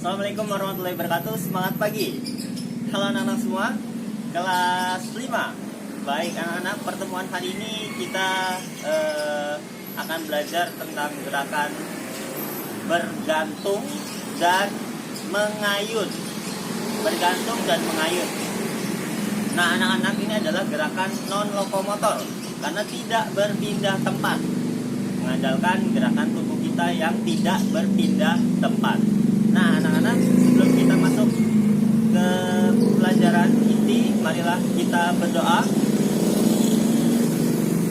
Assalamualaikum warahmatullahi wabarakatuh. Semangat pagi. Halo anak-anak semua, kelas 5. Baik anak-anak, pertemuan hari ini kita akan belajar tentang gerakan bergantung dan mengayun. Bergantung dan mengayun. Nah, anak-anak, ini adalah gerakan non lokomotor karena tidak berpindah tempat, mengandalkan gerakan tubuh kita yang tidak berpindah tempat. Nah, anak-anak, sebelum kita masuk ke pelajaran inti, marilah kita berdoa.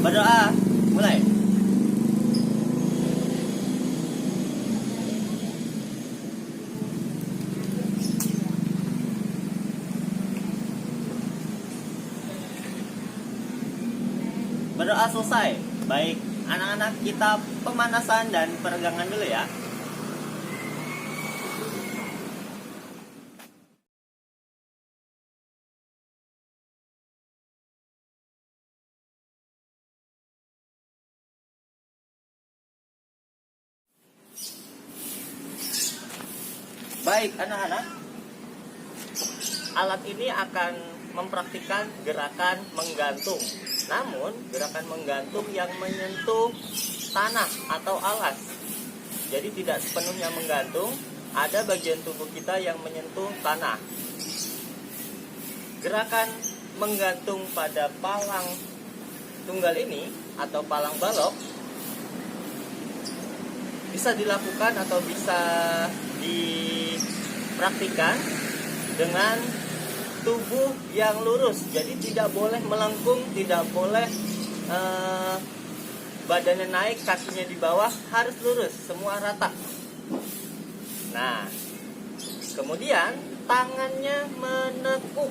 Berdoa, mulai. Berdoa selesai. Baik, anak-anak, kita pemanasan dan peregangan dulu ya. Baik anak-anak, alat ini akan mempraktikkan gerakan menggantung. Namun gerakan menggantung yang menyentuh tanah atau alas. Jadi tidak sepenuhnya menggantung, ada bagian tubuh kita yang menyentuh tanah. Gerakan menggantung pada palang tunggal ini atau palang balok bisa dilakukan atau bisa dipraktikkan dengan tubuh yang lurus. Jadi tidak boleh melengkung, tidak boleh badannya naik, kakinya di bawah, harus lurus, semua rata. Nah, kemudian tangannya menekuk,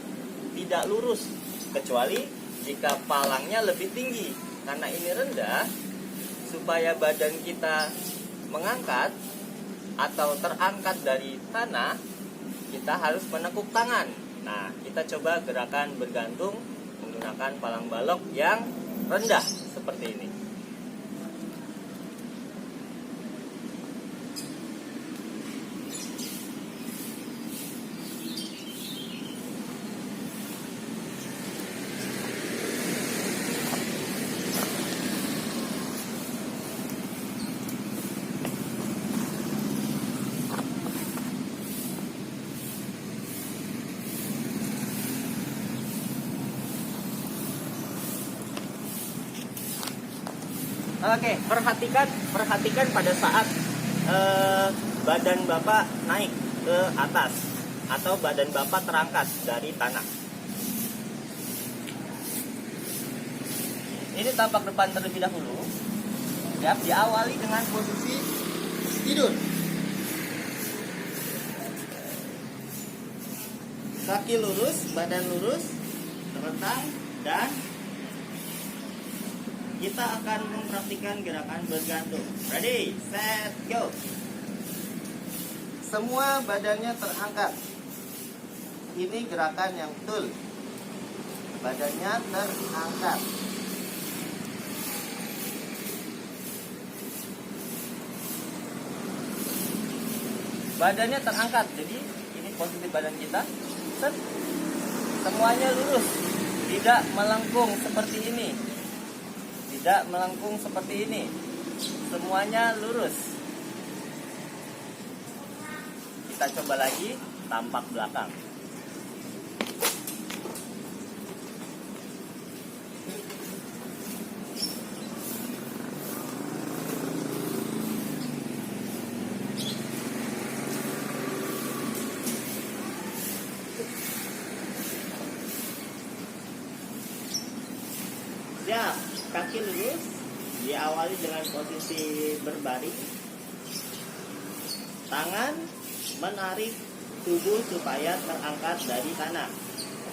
tidak lurus, kecuali jika palangnya lebih tinggi. Karena ini rendah, supaya badan kita mengangkat atau terangkat dari tanah, kita harus menekuk tangan. Nah, kita coba gerakan bergantung menggunakan palang balok yang rendah seperti ini. Oke, perhatikan pada saat badan Bapak naik ke atas atau badan Bapak terangkat dari tanah. Ini tampak depan terlebih dahulu. Ya, diawali dengan posisi tidur. Kaki lurus, badan lurus, terentang, dan kita akan mempraktikkan gerakan bergantung. Ready, set, go. Semua badannya terangkat. Ini gerakan yang betul. Badannya terangkat. Badannya terangkat. Jadi ini posisi badan kita. Set. Semuanya lurus. Tidak melengkung seperti ini. Tidak melengkung seperti ini. Semuanya lurus. Kita coba lagi, tampak belakang. Ya, kaki lurus, diawali dengan posisi berbaring. Tangan menarik tubuh supaya terangkat dari tanah.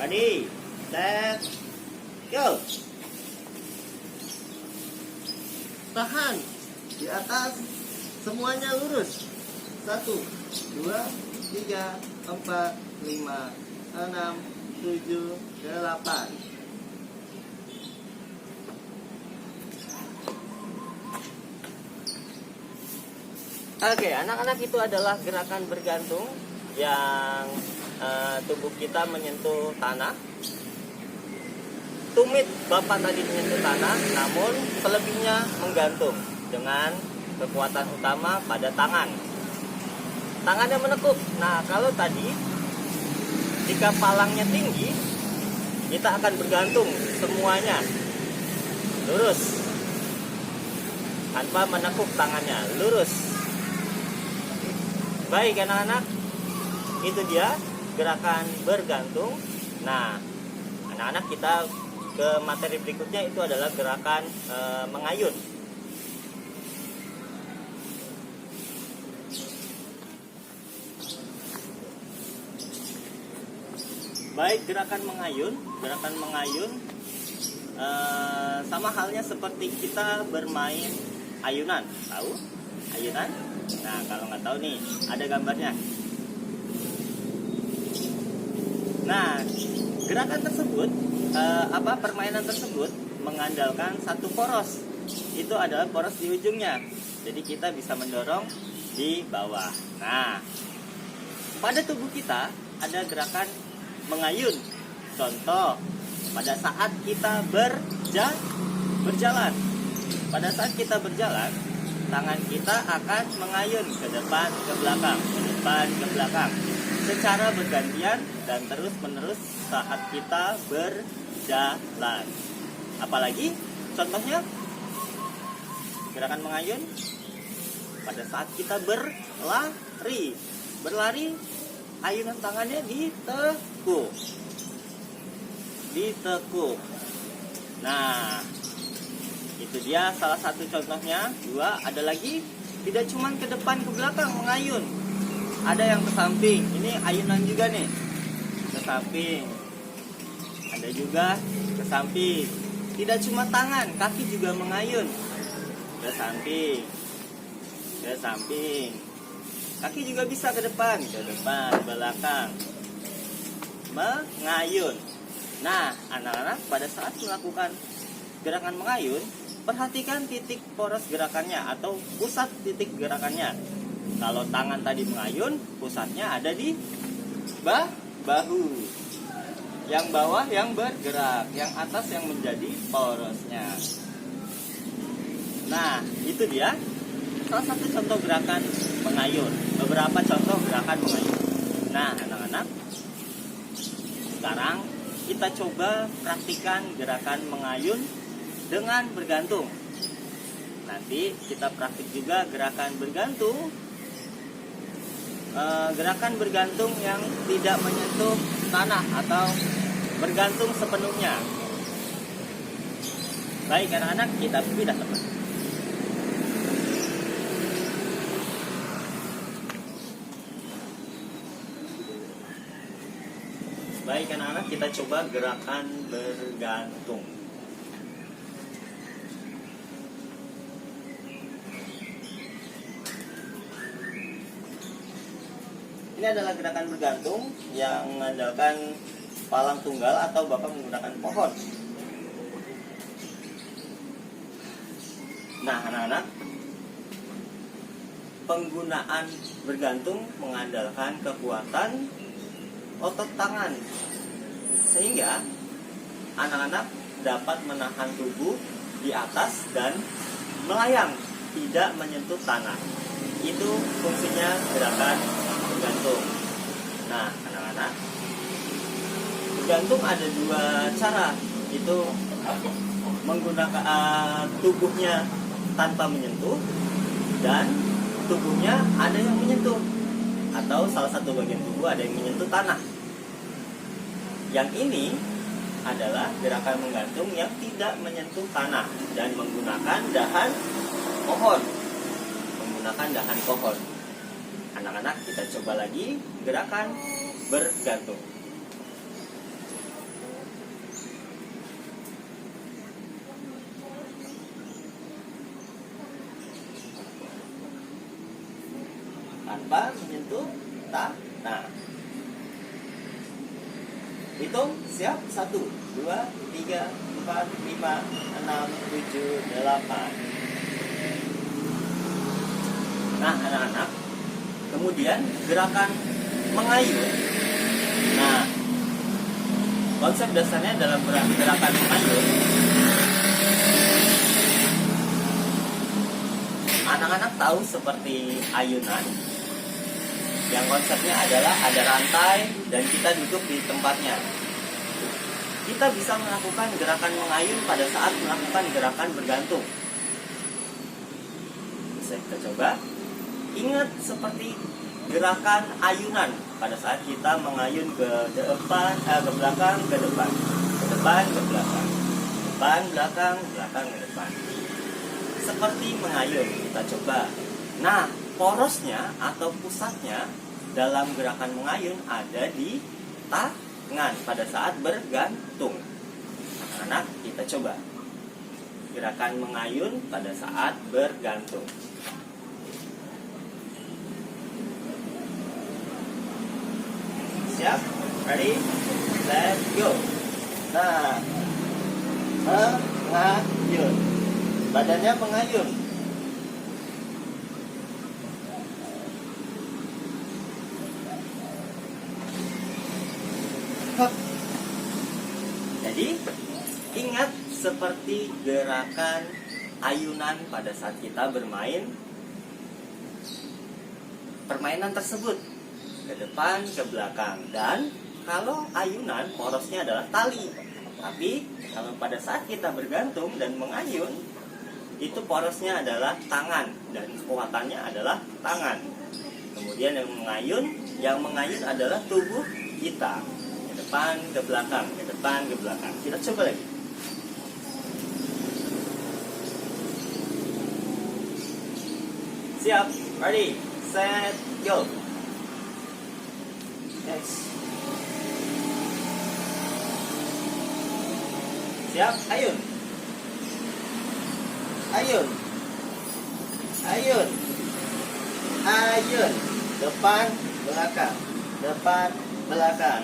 Ready, set, go. Tahan di atas, semuanya lurus. 1, 2, 3, 4, 5, 6, 7, 8. Oke, anak-anak, itu adalah gerakan bergantung yang tubuh kita menyentuh tanah. Tumit Bapak tadi menyentuh tanah, namun selebihnya menggantung dengan kekuatan utama pada tangan. Tangannya menekuk. Nah, kalau tadi jika palangnya tinggi, kita akan bergantung semuanya lurus tanpa menekuk tangannya, lurus. Baik anak-anak, itu dia gerakan bergantung. Nah, anak-anak, kita ke materi berikutnya, itu adalah gerakan mengayun. Baik, gerakan mengayun sama halnya seperti kita bermain ayunan. Tahu ayunan? Nah, kalau nggak tahu nih, ada gambarnya. Nah, gerakan tersebut, permainan tersebut mengandalkan satu poros. Itu adalah poros di ujungnya. Jadi kita bisa mendorong di bawah. Nah, pada tubuh kita ada gerakan mengayun. Contoh, pada saat kita berjalan. Pada saat kita berjalan, tangan kita akan mengayun ke depan, ke belakang, ke depan, ke belakang, secara bergantian dan terus-menerus saat kita berjalan. Apalagi contohnya gerakan mengayun pada saat kita berlari, ayunan tangannya ditekuk. Nah, itu dia salah satu contohnya. Dua, ada lagi, tidak cuma ke depan ke belakang mengayun, ada yang ke samping. Ini ayunan juga nih, ke samping. Ada juga ke samping. Tidak cuma tangan, kaki juga mengayun, ke samping, ke samping. Kaki juga bisa ke depan, belakang, mengayun. Nah, anak-anak, pada saat melakukan gerakan mengayun, perhatikan titik poros gerakannya atau pusat titik gerakannya. Kalau tangan tadi mengayun, pusatnya ada di bahu. Yang bawah yang bergerak, yang atas yang menjadi porosnya. Nah, itu dia salah satu contoh gerakan mengayun. Beberapa contoh gerakan mengayun. Nah, anak-anak, sekarang kita coba praktikan gerakan mengayun dengan bergantung. Nanti kita praktik juga gerakan bergantung. Gerakan bergantung yang tidak menyentuh tanah atau bergantung sepenuhnya. Baik anak-anak, kita pindah tempat. Baik anak-anak, kita coba gerakan bergantung. Ini adalah gerakan bergantung yang mengandalkan palang tunggal atau Bapak menggunakan pohon. Nah anak-anak, penggunaan bergantung mengandalkan kekuatan otot tangan, sehingga anak-anak dapat menahan tubuh di atas dan melayang, tidak menyentuh tanah. Itu fungsinya gerakan bergantung. Nah anak-anak, bergantung ada dua cara, itu menggunakan tubuhnya tanpa menyentuh dan tubuhnya ada yang menyentuh, atau salah satu bagian tubuh ada yang menyentuh tanah. Yang ini adalah gerakan menggantung yang tidak menyentuh tanah dan menggunakan dahan pohon. Anak-anak, kita coba lagi gerakan bergantung. Tanpa menyentuh tanah. Hitung, siap? 1, 2, 3, 4, 5, 6, 7, 8. Nah anak-anak, kemudian gerakan mengayun. Nah, konsep dasarnya dalam gerakan mengayun, anak-anak tahu seperti ayunan yang konsepnya adalah ada rantai dan kita duduk di tempatnya. Kita bisa melakukan gerakan mengayun pada saat melakukan gerakan bergantung. Bisa kita coba. Ingat seperti gerakan ayunan pada saat kita mengayun ke depan, ke belakang, ke depan, ke depan, ke belakang, depan, belakang, belakang, ke depan. Seperti mengayun, kita coba. Nah, porosnya atau pusatnya dalam gerakan mengayun ada di tangan pada saat bergantung. Anak-anak, kita coba gerakan mengayun pada saat bergantung. Siap? Ready? Let's go. Nah, mengayun. Badannya mengayun. Jadi, ingat seperti gerakan ayunan pada saat kita bermain permainan tersebut. Ke depan, ke belakang. Dan kalau ayunan, porosnya adalah tali. Tapi kalau pada saat kita bergantung dan mengayun, itu porosnya adalah tangan dan kekuatannya adalah tangan. Kemudian yang mengayun adalah tubuh kita. Ke depan, ke belakang, ke depan, ke belakang. Kita coba lagi. Siap, ready, set, go. Yes. Siap, ayun. Ayun. Ayun. Ayun. Depan, belakang. Depan, belakang.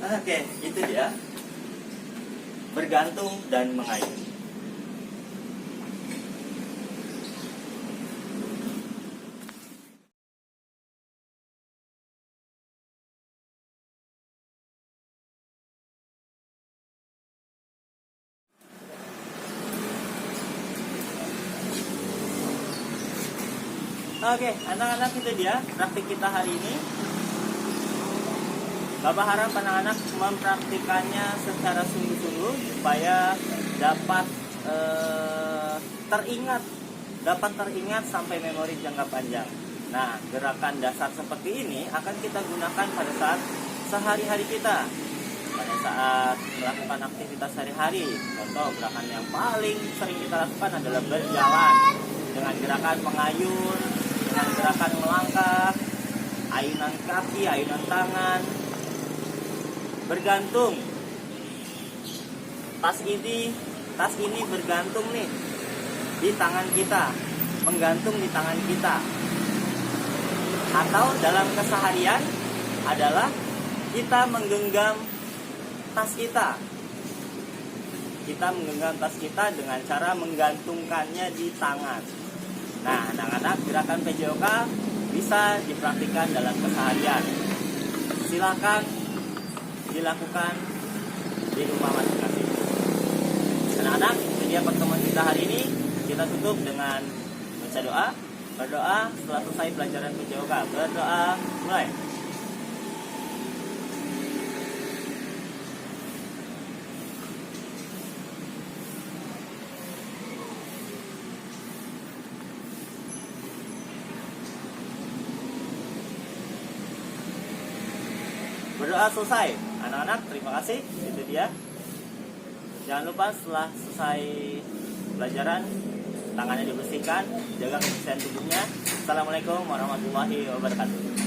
Oke, itu dia. Bergantung dan mengayun. Oke, anak-anak, itu dia praktik kita hari ini. Bapak harap anak-anak mempraktikannya secara sungguh-sungguh supaya dapat teringat sampai memori jangka panjang. Nah, gerakan dasar seperti ini akan kita gunakan pada saat sehari-hari kita, pada saat melakukan aktivitas sehari-hari. Contoh gerakan yang paling sering kita lakukan adalah berjalan dengan gerakan mengayun, dengan gerakan melangkah, ayunan kaki, ayunan tangan, bergantung. Tas ini bergantung nih di tangan kita, menggantung di tangan kita. Atau dalam keseharian adalah kita menggenggam tas kita. Kita menggenggam tas kita dengan cara menggantungkannya di tangan. Nah, anak-anak, gerakan PJOK bisa dipraktikkan dalam keseharian. Silakan dilakukan di rumah masing-masing. Anak-anak, ini dia pertemuan kita hari ini. Kita tutup dengan baca doa. Berdoa setelah selesai pelajaran PJOK. Berdoa, mulai. Berdoa selesai. Anak-anak, terima kasih. Itu dia. Jangan lupa setelah selesai pelajaran, tangannya dibersihkan, jaga kebersihan tubuhnya. Assalamualaikum warahmatullahi wabarakatuh.